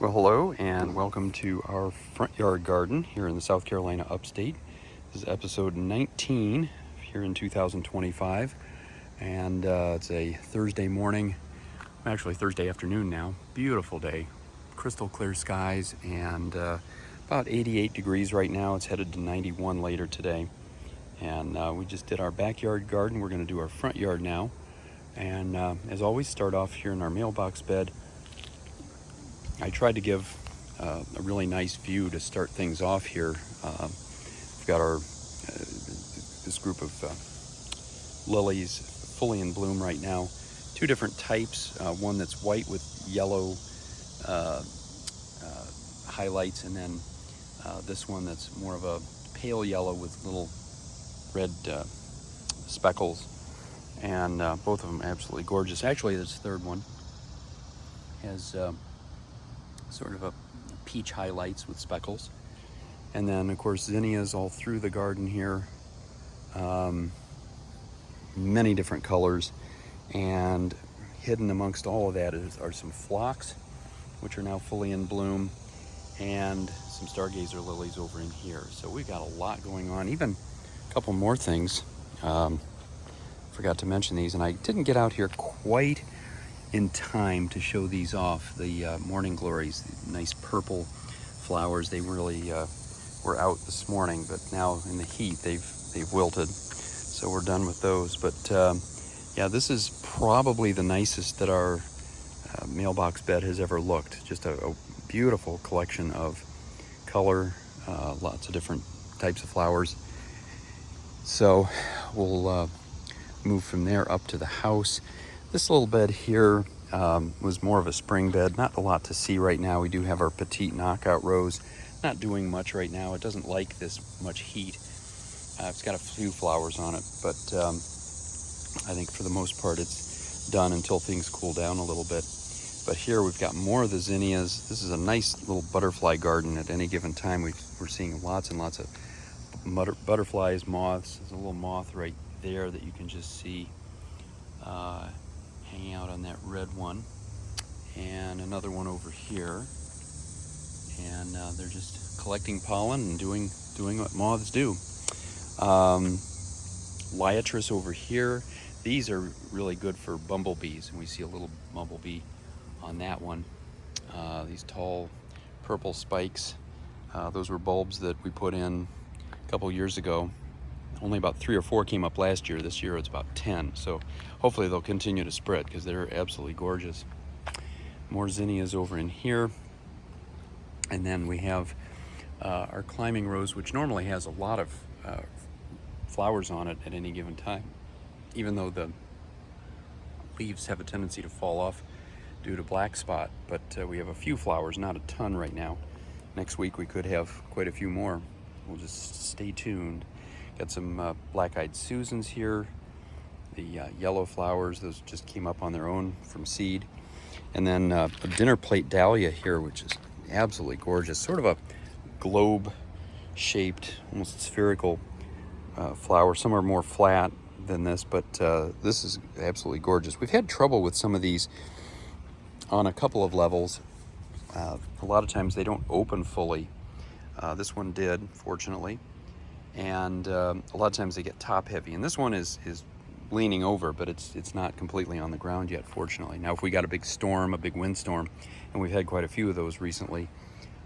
Well, hello and welcome to our front yard garden here in the South Carolina upstate. This is episode 19 here in 2025, and it's a Thursday morning, actually Thursday afternoon now. Beautiful day, crystal clear skies, and about 88 degrees right now. It's headed to 91 later today. And we just did our backyard garden. We're going to do our front yard now. And as always, start off here in our mailbox bed. I tried to give a really nice view to start things off here. We've got our this group of lilies fully in bloom right now. Two different types, one that's white with yellow highlights, and then this one that's more of a pale yellow with little red speckles. And both of them absolutely gorgeous. Actually, this third one has sort of a peach highlights with speckles. And then, of course, zinnias all through the garden here. Many different colors. And hidden amongst all of that are some phlox, which are now fully in bloom, and some stargazer lilies over in here. So we've got a lot going on. Even a couple more things. Forgot to mention these, and I didn't get out here quite in time to show these off. The morning glories, the nice purple flowers, they really were out this morning, but now in the heat they've wilted, so we're done with those. But yeah, this is probably the nicest that our mailbox bed has ever looked. Just a beautiful collection of color, lots of different types of flowers. So we'll move from there up to the house. This little bed here was more of a spring bed. Not a lot to see right now. We do have our petite knockout rose. Not doing much right now. It doesn't like this much heat. It's got a few flowers on it, but I think for the most part it's done until things cool down a little bit. But here we've got more of the zinnias. This is a nice little butterfly garden. At any given time we're seeing lots and lots of butterflies, moths. There's a little moth right there that you can just see hanging out on that red one, and another one over here, and they're just collecting pollen and doing what moths do. Liatris over here. These are really good for bumblebees, and we see a little bumblebee on that one. These tall purple spikes, those were bulbs that we put in a couple years ago. Only about 3 or 4 came up last year. This year it's about 10. So hopefully they'll continue to spread because they're absolutely gorgeous. More zinnias over in here. And then we have our climbing rose, which normally has a lot of flowers on it at any given time, even though the leaves have a tendency to fall off due to black spot. But we have a few flowers, not a ton right now. Next week we could have quite a few more. We'll just stay tuned. Got some black-eyed Susans here. The yellow flowers, those just came up on their own from seed. And then a dinner plate dahlia here, which is absolutely gorgeous. Sort of a globe-shaped, almost spherical flower. Some are more flat than this, but this is absolutely gorgeous. We've had trouble with some of these on a couple of levels. A lot of times they don't open fully. This one did, fortunately. And a lot of times they get top heavy, and this one is leaning over, but it's not completely on the ground yet, fortunately. Now if we got a big storm, a big windstorm, and we've had quite a few of those recently,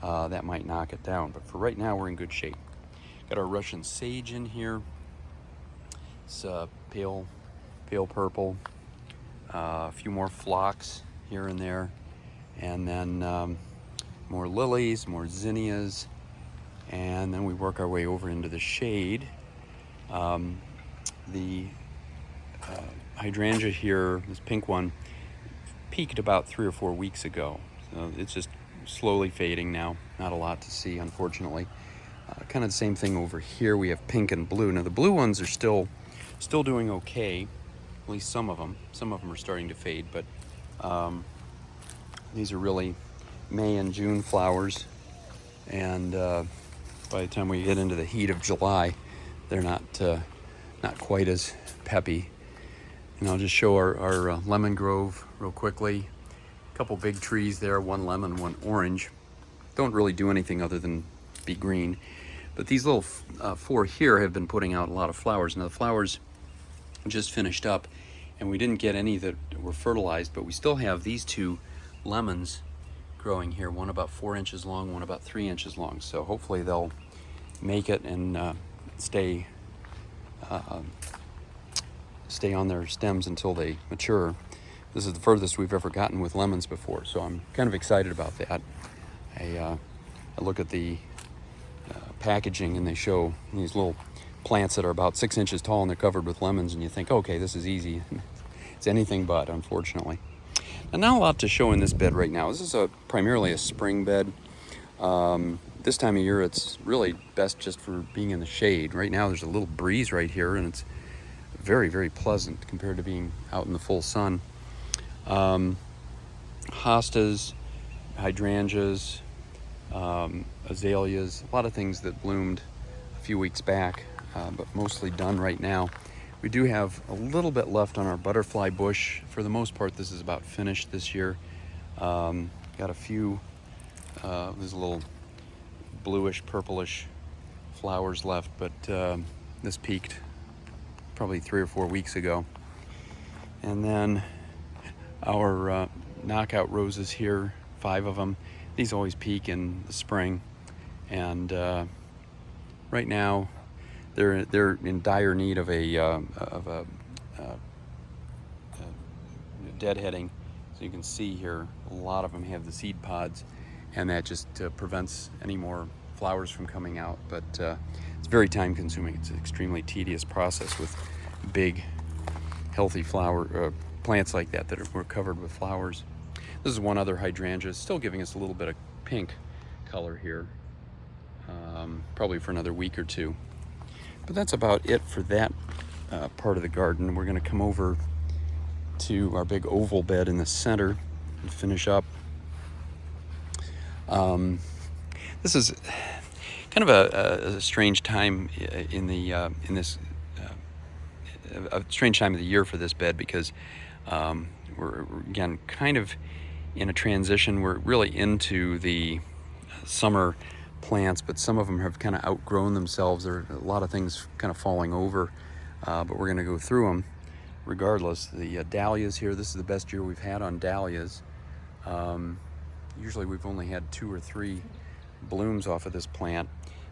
that might knock it down, but for right now we're in good shape. Got our Russian sage in here. It's pale purple. A few more phlox here and there, and then more lilies, more zinnias. And then we work our way over into the shade. The hydrangea here, this pink one, peaked about 3 or 4 weeks ago. So it's just slowly fading now. Not a lot to see, unfortunately. Kind of the same thing over here. We have pink and blue. Now the blue ones are still doing okay. At least some of them. Some of them are starting to fade, but these are really May and June flowers. And by the time we get into the heat of July, they're not quite as peppy. And I'll just show our lemon grove real quickly. couple big trees there, one lemon, one orange. Don't really do anything other than be green. But these little 4 here have been putting out a lot of flowers. Now the flowers just finished up, and we didn't get any that were fertilized, but we still have these 2 lemons growing here, one about 4 inches long, one about 3 inches long. So hopefully they'll make it and stay on their stems until they mature. This is the furthest we've ever gotten with lemons before, so I'm kind of excited about that. I look at the packaging, and they show these little plants that are about 6 inches tall, and they're covered with lemons, and you think, okay, this is easy. It's anything but, unfortunately. And not a lot to show in this bed right now. This is primarily a spring bed. This time of year, it's really best just for being in the shade. Right now, there's a little breeze right here, and it's very, very pleasant compared to being out in the full sun. Hostas, hydrangeas, azaleas, a lot of things that bloomed a few weeks back, but mostly done right now. We do have a little bit left on our butterfly bush. For the most part, this is about finished this year. Got a few, there's a little bluish, purplish flowers left, but this peaked probably 3 or 4 weeks ago. And then our knockout roses here, 5 of them. These always peak in the spring, and right now they're in dire need of a deadheading. So you can see here, a lot of them have the seed pods, and that just prevents any more flowers from coming out. But it's very time consuming. It's an extremely tedious process with big, healthy flower plants like that were covered with flowers. This is one other hydrangea, still giving us a little bit of pink color here, probably for another week or 2. But that's about it for that part of the garden. We're going to come over to our big oval bed in the center and finish up. This is kind of a strange time a strange time of the year for this bed, because we're again kind of in a transition. We're really into the summer plants, but some of them have kind of outgrown themselves. There are a lot of things kind of falling over, but we're going to go through them regardless. The dahlias here, this is the best year we've had on dahlias. Usually we've only had 2 or 3 blooms off of this plant,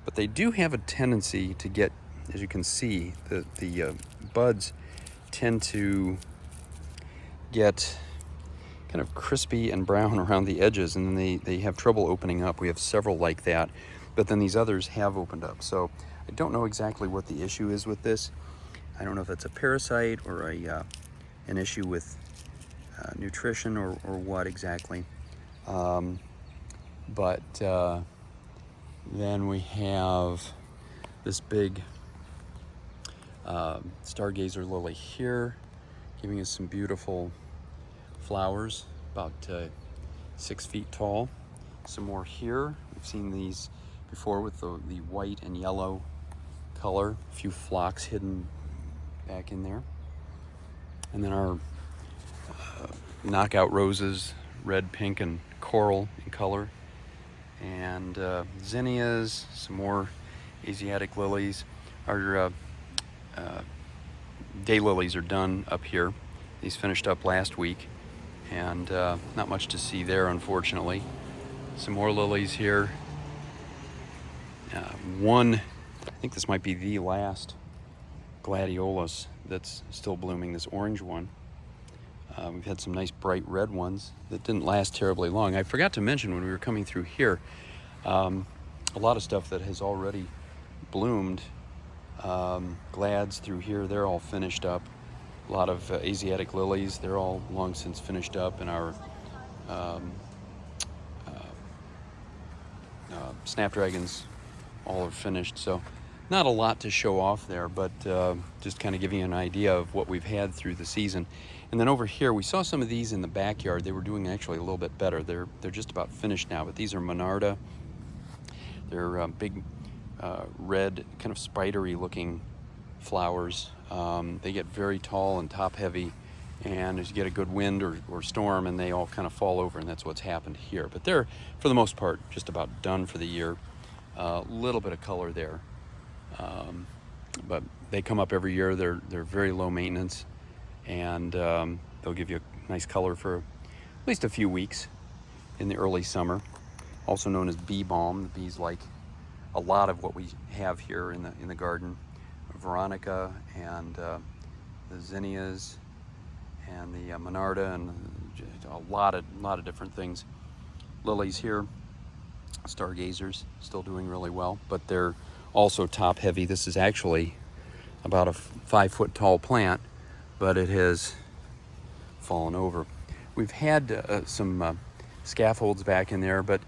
but they do have a tendency to get, as you can see, the buds tend to get kind of crispy and brown around the edges, and then they have trouble opening up. We have several like that, but then these others have opened up. So I don't know exactly what the issue is with this. I don't know if it's a parasite or an issue with nutrition or what exactly. But then we have this big stargazer lily here, giving us some beautiful flowers, about 6 feet tall. Some more here. We've seen these before with the white and yellow color. A few phlox hidden back in there. And then our knockout roses, red, pink, and coral in color. And zinnias, some more Asiatic lilies. Our daylilies are done up here. These finished up last week, and not much to see there, unfortunately. Some more lilies here. I think this might be the last gladiolus that's still blooming, this orange one. We've had some nice bright red ones that didn't last terribly long. I forgot to mention when we were coming through here, a lot of stuff that has already bloomed. Glads through here, they're all finished up. A lot of Asiatic lilies, they're all long since finished up, and our snapdragons all are finished. So not a lot to show off there, but just kind of giving you an idea of what we've had through the season. And then over here, we saw some of these in the backyard. They were doing actually a little bit better. They're just about finished now, but these are Monarda. They're big red, kind of spidery looking flowers. They get very tall and top heavy and as you get a good wind or storm, and they all kind of fall over, and that's what's happened here. But they're, for the most part, just about done for the year. A little bit of color there, but they come up every year. They're very low maintenance, and they'll give you a nice color for at least a few weeks in the early summer. Also known as bee balm. The bees like a lot of what we have here in the garden. Veronica and the zinnias and the monarda, and a lot of different things. Lilies here, stargazers, still doing really well, but they're also top heavy. This is actually about a 5-foot tall plant, but it has fallen over. We've had some scaffolds back in there, but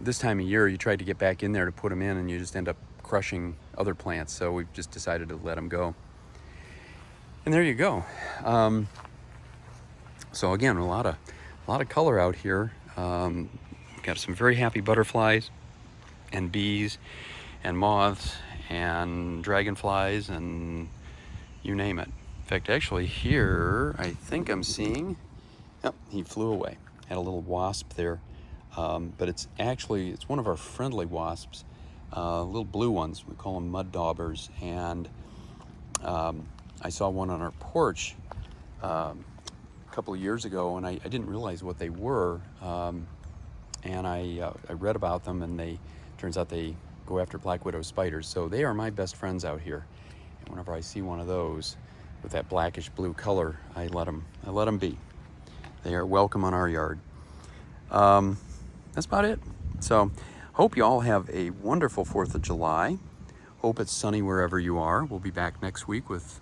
this time of year you try to get back in there to put them in, and you just end up crushing other plants, so we've just decided to let them go. And there you go. So again, a lot of color out here. Got some very happy butterflies and bees and moths and dragonflies and you name it. In fact, actually here, I think I'm seeing, yep, he flew away. Had a little wasp there, but it's one of our friendly wasps, little blue ones. We call them mud daubers, and I saw one on our porch a couple of years ago, and I didn't realize what they were, and I read about them, and turns out they go after black widow spiders, so they are my best friends out here. And whenever I see one of those with that blackish blue color, I let them be. They are welcome on our yard. That's about it. So hope you all have a wonderful 4th of July. Hope it's sunny wherever you are. We'll be back next week with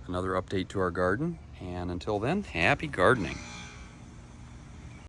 another update to our garden. And until then, happy gardening.